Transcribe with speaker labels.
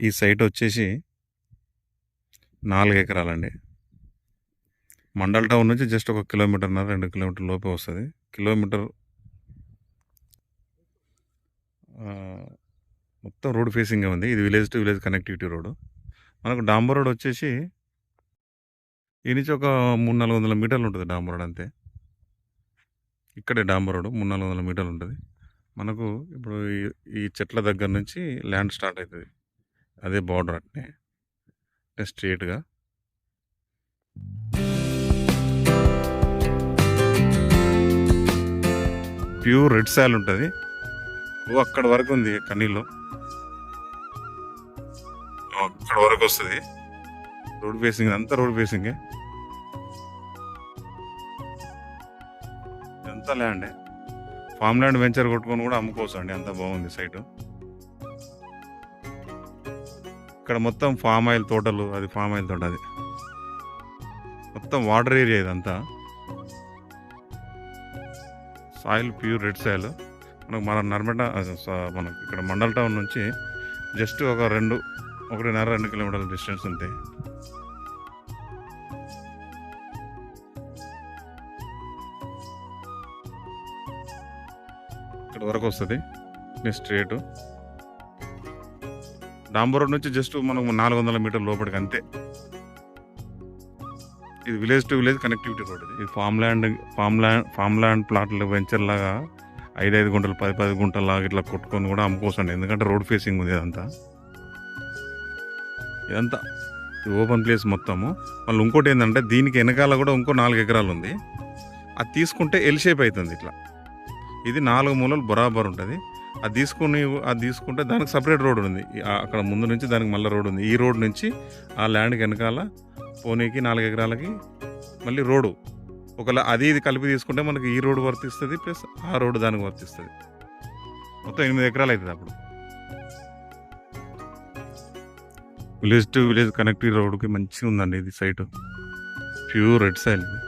Speaker 1: ఈ సైట్ వచ్చేసి 4 ఎకరాలండి. మండల్ టౌన్ నుంచి జస్ట్ 1 కిలోమీటర్న్నర 2 కిలోమీటర్ లోపే వస్తుంది. కిలోమీటర్ మొత్తం రోడ్ ఫేసింగ్ ఉంది. ఇది village to village connectivity road. మనకు డాంబర్ రోడ్ వచ్చేసి ఈ నుంచి ఒక 300-400 మీటర్లు ఉంటుంది డాంబర్ రోడ్ అంతే. ఇక్కడే డాంబర్ రోడ్ 300-400 మీటర్లు ఉంటుంది. మనకు ఇప్పుడు ఈ చెట్ల దగ్గర నుంచి ల్యాండ్ స్టార్ట్ అవుతుంది. అదే బార్డర్ అట్నే స్ట్రేట్గా ప్యూర్ రెడ్ సాయిల్ ఉంటుంది. అక్కడ వరకు ఉంది కన్నీళ్ళు, అక్కడ వరకు వస్తుంది. రోడ్ ఫేసింగ్ అంతా రోడ్ ఫేసింగే. ఇదంతా ల్యాండే. ఫామ్ ల్యాండ్ వెంచర్ కొట్టుకొని కూడా అమ్ముకోవచ్చు అండి, అంత బాగుంది సైటు. ఇక్కడ మొత్తం ఫామ్ ఆయిల్ తోటలు, అది ఫామ్ ఆయిల్ తోట, అది మొత్తం వాటర్ ఏరియా ఇదంతా. Soil pure red soil. మన నర్మదా మనకు ఇక్కడ మండల్ టౌన్ నుంచి జస్ట్ ఒక 1.5-2 కిలోమీటర్ల డిస్టెన్స్ ఉంటాయి. ఇక్కడ వరకు వస్తుంది స్ట్రేట్. డాంబర్ రోడ్ నుంచి జస్ట్ మనకు 400 మీటర్ల లోపలికి అంతే. ఇది village to village connectivity road. ఇది ఫామ్ ల్యాండ్ ప్లాట్లు వెంచర్ లాగా 5 గుంటలు 10 గుంటల లాగా ఇట్లా కొట్టుకొని కూడా అమ్ముకోసండి. ఎందుకంటే రోడ్ ఫేసింగ్ ఉంది ఇదంతా. ఓపెన్ ప్లేస్ మొత్తము. మళ్ళీ ఇంకోటి ఏంటంటే దీనికి వెనకాల కూడా ఇంకో 4 ఎకరాలు ఉంది. అది తీసుకుంటే ఎల్ షేప్ అవుతుంది ఇట్లా. ఇది 4 మూలలు బరాబర్ ఉంటుంది. అది తీసుకుంటే దానికి సపరేట్ రోడ్ ఉంది. అక్కడ ముందు నుంచి దానికి మళ్ళీ రోడ్ ఉంది. ఈ రోడ్ నుంచి ఆ ల్యాండ్కి వెనకాల పోనీకి 4 ఎకరాలకి మళ్ళీ రోడ్డు ఒకవేళ ఇది కలిపి తీసుకుంటే మనకి ఈ రోడ్డు వర్తిస్తుంది, ప్లస్ ఆ రోడ్డు దానికి వర్తిస్తుంది. మొత్తం 8 ఎకరాలు అవుతుంది. అప్పుడు విలేజ్ టు విలేజ్ కనెక్టివ్ రోడ్కి మంచిగా ఉందండి ఇది సైటు. ప్యూర్ రెడ్ సాయిల్ ఇది.